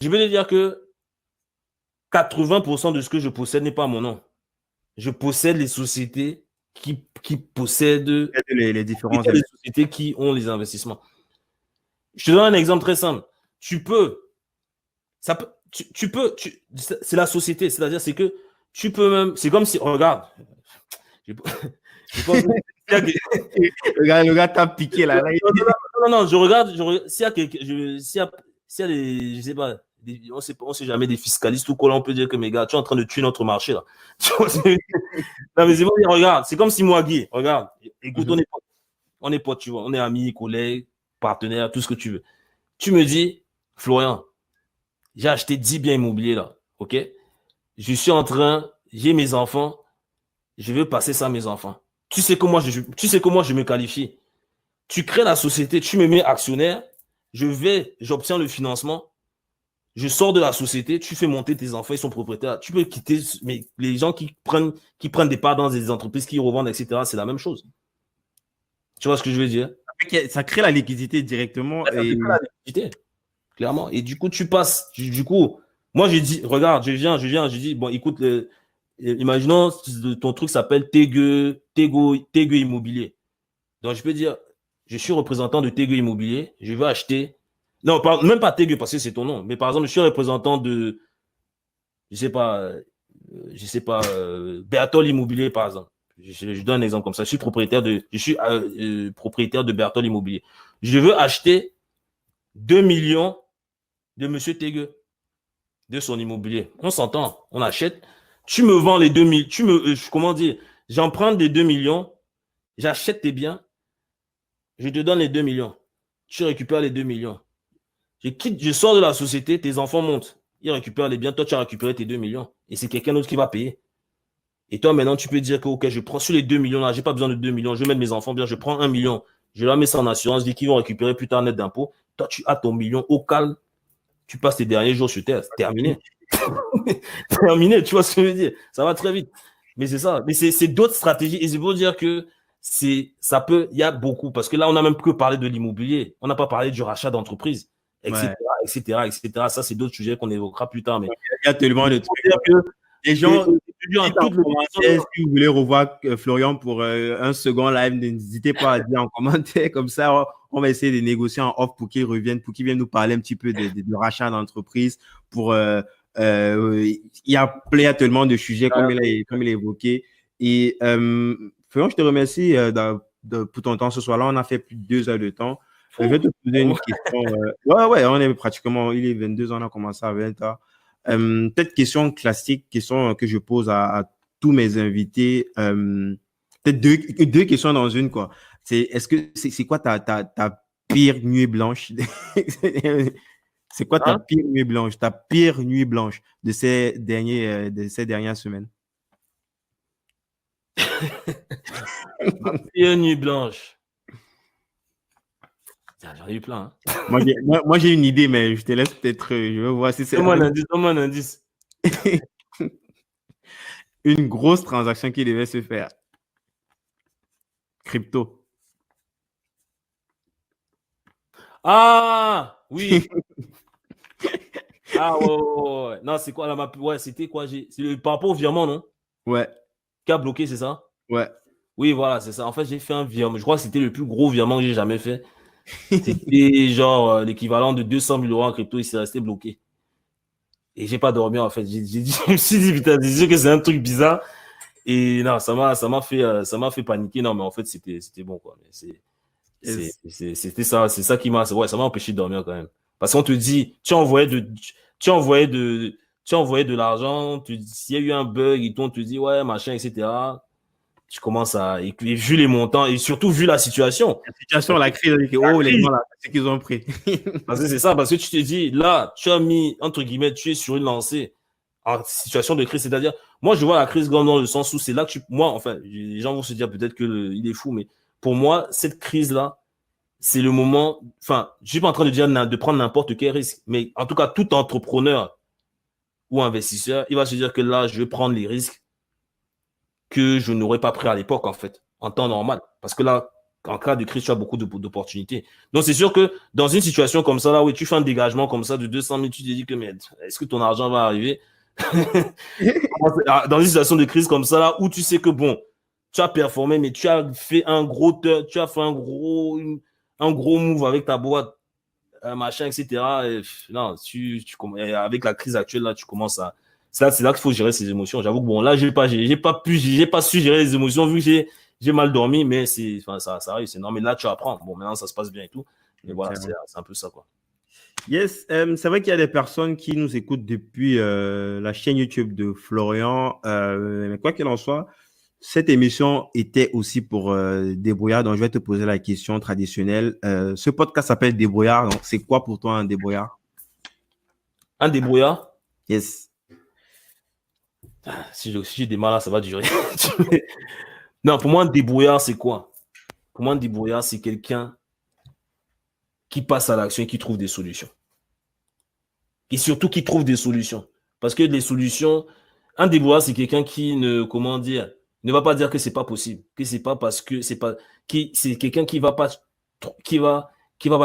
Je veux te dire que 80% de ce que je possède n'est pas mon nom. Je possède les sociétés qui possèdent Les différents les sociétés qui ont les investissements. Je te donne un exemple très simple. Tu peux, c'est la société, c'est-à-dire c'est que tu peux même, c'est comme si, regarde, je pense le gars t'a piqué là. non, je regarde, s'il y a s'il y a des, je sais pas, on sait jamais des fiscalistes ou quoi, on peut dire que mes gars, tu es en train de tuer notre marché là. Non, mais c'est bon, regarde, c'est comme si moi, Guy, regarde, écoute, on est potes, tu vois, on est amis, collègues, partenaires, tout ce que tu veux. Tu me dis, Florian, j'ai acheté 10 biens immobiliers là, ok? Je suis en train, j'ai mes enfants, je veux passer ça à mes enfants. Tu sais comment je me qualifie. Tu crées la société, tu me mets actionnaire, j'obtiens le financement, je sors de la société, tu fais monter tes enfants, ils sont propriétaires. Tu peux quitter, mais les gens qui prennent des parts dans des entreprises qui revendent, etc., c'est la même chose. Tu vois ce que je veux dire? Ça crée la liquidité directement. Ça crée la liquidité, clairement. Et du coup, tu passes. Du coup, moi, j'ai dit, regarde, je dis, bon, écoute, imaginons ton truc s'appelle Tego Immobilier. Donc, je peux dire, je suis représentant de Tego Immobilier, je veux acheter. Non, même pas Tego parce que c'est ton nom, mais par exemple, je suis représentant de, je sais pas, Bertol Immobilier, par exemple. Je donne un exemple comme ça. Je suis propriétaire de Bertol Immobilier. Je veux acheter 2 millions de Monsieur Tegue, de son immobilier. On s'entend, on achète. Tu me vends les 2 millions, comment dire, j'emprunte les 2 millions, j'achète tes biens, je te donne les 2 millions. Tu récupères les 2 millions. Je sors de la société, tes enfants montent. Ils récupèrent les biens, toi tu as récupéré tes 2 millions. Et c'est quelqu'un d'autre qui va payer. Et toi, maintenant, tu peux dire que, ok, je prends sur les 2 millions là, j'ai pas besoin de 2 millions, je vais mettre mes enfants bien, je prends 1 million, je leur mets ça en assurance, dis qu'ils vont récupérer plus tard net d'impôt. Toi, tu as ton million au calme, tu passes tes derniers jours sur Terre, c'est terminé. Terminé, tu vois ce que je veux dire? Ça va très vite. Mais c'est ça. Mais c'est d'autres stratégies. Et c'est pour dire que il y a beaucoup, parce que là, on n'a même que parlé de l'immobilier. On n'a pas parlé du rachat d'entreprise, etc., Ouais. etc., etc. Ça, c'est d'autres sujets qu'on évoquera plus tard. Mais Il y a tellement de trucs. Les gens, si vous voulez revoir Florian pour un second live, n'hésitez pas à dire en commentaire. Comme ça, on va essayer de négocier en off pour qu'il revienne, pour qu'il vienne nous parler un petit peu de rachat d'entreprise. Il y a tellement de sujets comme il a évoqué. Et Florian, je te remercie pour ton temps ce soir-là. On a fait plus de 2 heures de temps. Je vais te poser une question. Ouais, on est pratiquement, il est 22 ans, on a commencé à 20 heures. Peut-être question classique, question que je pose à tous mes invités. Peut-être deux questions dans une, quoi. C'est quoi ta pire nuit blanche? C'est quoi ta pire nuit blanche? Ta pire nuit blanche de ces dernières semaines? Ma pire nuit blanche. J'en ai eu plein. Hein. Moi, j'ai une idée, mais je te laisse peut-être. Je vais voir si c'est. Donne-moi un indice. Une grosse transaction qui devait se faire. Crypto. Ah, oui. Ah, ouais. Non, c'est quoi là, ouais, c'était quoi? C'est par rapport au virement, non? Ouais. Qui a bloqué, c'est ça? Ouais. Oui, voilà, c'est ça. En fait, j'ai fait un virement. Je crois que c'était le plus gros virement que j'ai jamais fait. C'était genre l'équivalent de 200 000 euros en crypto. Il s'est resté bloqué. Et j'ai pas dormi, en fait. Je me suis dit, putain, c'est sûr que c'est un truc bizarre. Et non, ça m'a fait paniquer. Non, mais en fait, c'était bon, quoi. Mais c'était ça, c'est ça qui ouais, ça m'a empêché de dormir quand même. Parce qu'on te dit, tu envoyais de l'argent, s'il y a eu un bug et tout, on te dit, ouais, machin, etc. Tu commences et vu les montants et surtout vu la situation. La situation, la crise, les gens, là, c'est qu'ils ont pris. Parce que c'est ça, parce que tu te dis, là, tu as mis, entre guillemets, tu es sur une lancée en situation de crise. C'est-à-dire, moi, je vois la crise dans le sens où c'est là que moi, enfin, les gens vont se dire peut-être il est fou, mais pour moi, cette crise-là, c'est le moment, enfin, je suis pas en train de dire de prendre n'importe quel risque, mais en tout cas, tout entrepreneur ou investisseur, il va se dire que là, je vais prendre les risques que je n'aurais pas pris à l'époque, en fait, en temps normal. Parce que là, en cas de crise, tu as beaucoup d'opportunités. Donc, c'est sûr que dans une situation comme ça, là, où tu fais un dégagement comme ça de 200 000, tu te dis que, mais est-ce que ton argent va arriver? Dans une situation de crise comme ça, là, où tu sais que, bon, tu as performé, mais tu as fait un gros move avec ta boîte, machin, etc. Et, non, avec la crise actuelle, là, tu commences à. C'est là qu'il faut gérer ses émotions. J'avoue que, bon, là, j'ai pas su gérer les émotions vu que j'ai mal dormi, mais ça arrive, c'est normal. Mais là, tu apprends. Bon, maintenant, ça se passe bien et tout. Mais voilà, c'est un peu ça, quoi. Yes, c'est vrai qu'il y a des personnes qui nous écoutent depuis la chaîne YouTube de Florian. Mais quoi qu'il en soit, cette émission était aussi pour Débrouillard. Donc, je vais te poser la question traditionnelle. Ce podcast s'appelle Débrouillard. Donc, c'est quoi pour toi un débrouillard? Un débrouillard? Yes. Si j'ai des mal là, ça va durer. Non, pour moi, un débrouillard, c'est quoi? Pour moi, un débrouillard, c'est quelqu'un qui passe à l'action et qui trouve des solutions. Et surtout qui trouve des solutions. Parce que les solutions, un débrouillard, c'est quelqu'un qui ne va pas dire que c'est pas possible, que c'est pas parce que c'est pas, c'est quelqu'un qui va pas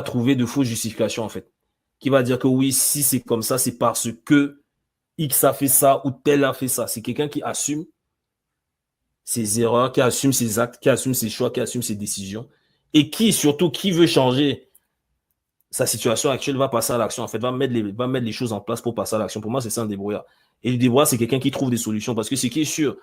trouver de fausses justifications, en fait. Qui va dire que oui, si c'est comme ça, c'est parce que X a fait ça ou tel a fait ça. C'est quelqu'un qui assume ses erreurs, qui assume ses actes, qui assume ses choix, qui assume ses décisions et surtout, qui veut changer sa situation actuelle, va passer à l'action, en fait, va mettre les choses en place pour passer à l'action. Pour moi, c'est ça un débrouillard. Et le débrouillard, c'est quelqu'un qui trouve des solutions parce que ce qui est sûr,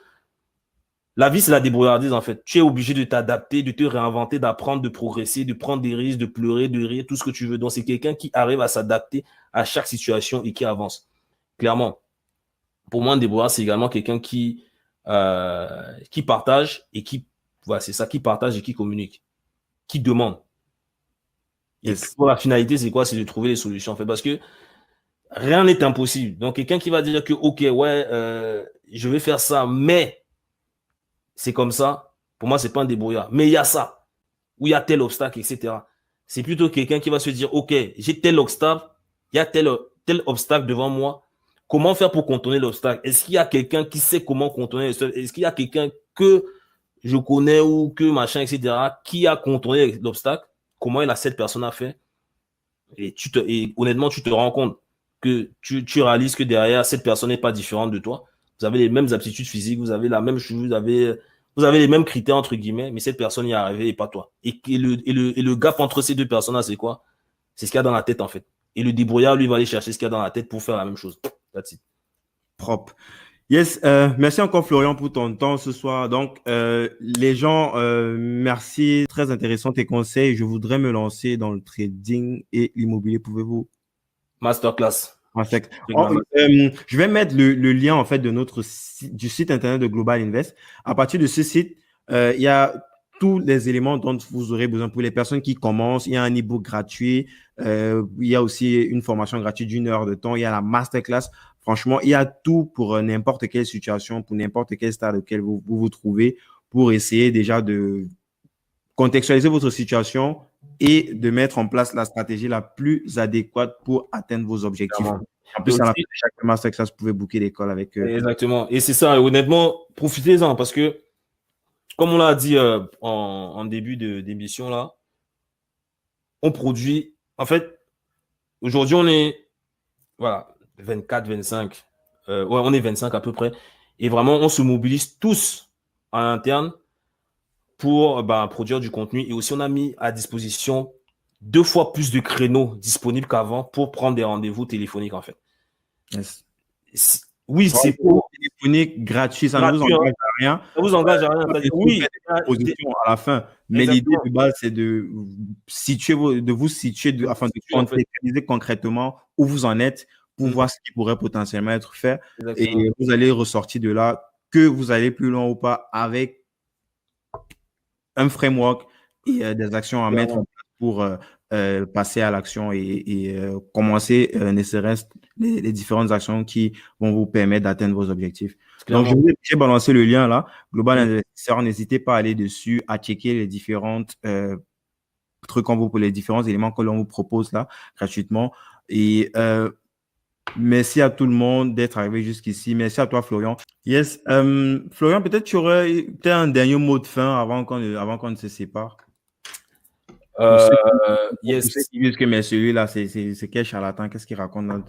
la vie, c'est la débrouillardise, en fait. Tu es obligé de t'adapter, de te réinventer, d'apprendre, de progresser, de prendre des risques, de pleurer, de rire, tout ce que tu veux. Donc, c'est quelqu'un qui arrive à s'adapter à chaque situation et qui avance. Clairement. Pour moi, un débrouillard, c'est également quelqu'un qui partage et voilà, c'est ça, qui partage et qui communique, qui demande. Yes. Et pour la finalité, c'est quoi? C'est de trouver les solutions, en fait, parce que rien n'est impossible. Donc, quelqu'un qui va dire que, OK, ouais, je vais faire ça, mais c'est comme ça, pour moi, c'est pas un débrouillard. Mais il y a ça, ou il y a tel obstacle, etc. C'est plutôt quelqu'un qui va se dire, OK, j'ai tel obstacle, il y a tel obstacle devant moi. Comment faire pour contourner l'obstacle? Est-ce qu'il y a quelqu'un qui sait comment contourner l'obstacle? Est-ce qu'il y a quelqu'un que je connais ou que machin, etc., qui a contourné l'obstacle? Comment cette personne a fait? Et honnêtement, tu te rends compte que tu réalises que derrière, cette personne n'est pas différente de toi. Vous avez les mêmes aptitudes physiques, vous avez la même chose, vous avez les mêmes critères, entre guillemets, mais cette personne y est arrivée et pas toi. Et le gap entre ces deux personnes-là, c'est quoi? C'est ce qu'il y a dans la tête, en fait. Et le débrouillard, lui, va aller chercher ce qu'il y a dans la tête pour faire la même chose. That's it. Propre. Yes, merci encore Florian pour ton temps ce soir. Donc, les gens, merci, très intéressant tes conseils. Je voudrais me lancer dans le trading et l'immobilier. Pouvez-vous? Masterclass. Je vais mettre le lien en fait du site internet de Global Invest. À partir de ce site, il y a tous les éléments dont vous aurez besoin pour les personnes qui commencent. Il y a un e-book gratuit. Il y a aussi une formation gratuite d'1 heure de temps. Il y a la masterclass. Franchement, il y a tout pour n'importe quelle situation, pour n'importe quel stade auquel vous trouvez, pour essayer déjà de contextualiser votre situation et de mettre en place la stratégie la plus adéquate pour atteindre vos objectifs. En plus, à la fin de chaque masterclass, vous pouvez booker l'école avec eux. Exactement. Et c'est ça, honnêtement, profitez-en parce que, comme on l'a dit en début d'émission, là, on produit, en fait, aujourd'hui, on est, voilà, 24, 25, on est 25 à peu près. Et vraiment, on se mobilise tous en interne pour produire du contenu. Et aussi, on a mis à disposition 2 fois plus de créneaux disponibles qu'avant pour prendre des rendez-vous téléphoniques, en fait. Yes. Oui, c'est pour téléphonique gratuit, ça ne vous engage à rien. Ça vous engage à rien. Oui, à la fin. Mais l'idée de base, c'est de vous situer, afin de contextualiser concrètement où vous en êtes pour voir ce qui pourrait potentiellement être fait. Exactement. Et vous allez ressortir de là que vous allez plus loin ou pas avec un framework et des actions à mettre en place pour passer à l'action et commencer ne serait-ce les différentes actions qui vont vous permettre d'atteindre vos objectifs. Donc, j'ai balancé le lien là. Global Investisseur, n'hésitez pas à aller dessus, à checker les différentes trucs pour les différents éléments que l'on vous propose là gratuitement. Et merci à tout le monde d'être arrivé jusqu'ici. Merci à toi, Florian. Yes. Florian, peut-être tu aurais un dernier mot de fin avant qu'on ne se sépare. Yes. Pour ceux qui disent que mais celui-là, c'est quel charlatan, qu'est-ce qu'il raconte?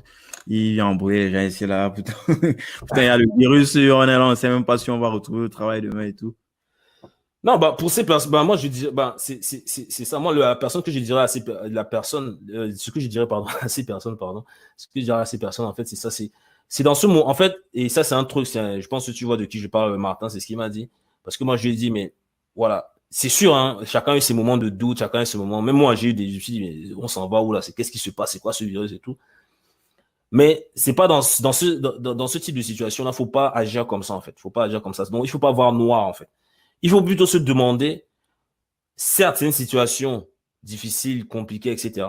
Il a embrouillé les gens ici, là. Putain, putain, il y a le virus, on est là, on ne sait même pas si on va retrouver le travail demain et tout. Non, bah, pour ces personnes, bah, moi, je dis, bah, c'est ça. Moi, la personne que je dirais à ces, la personne, ce que je dirais, pardon, à ces personnes, pardon, ce que je dirais à ces personnes, en fait, c'est ça, c'est dans ce moment, en fait, et ça, c'est un truc, je pense que tu vois de qui je parle, Martin, c'est ce qu'il m'a dit. Parce que moi, je lui ai dit, mais voilà, c'est sûr, hein, chacun a eu ses moments de doute, chacun a eu ses moments. Même moi, j'ai eu des, je me suis dit, mais on s'en va où là? Qu'est-ce qui se passe? C'est quoi ce virus et tout? Mais c'est pas dans ce type de situation-là, faut pas agir comme ça, en fait. Faut pas agir comme ça. Donc, il faut pas voir noir, en fait. Il faut plutôt se demander, certes, c'est une situation difficile, compliquée, etc.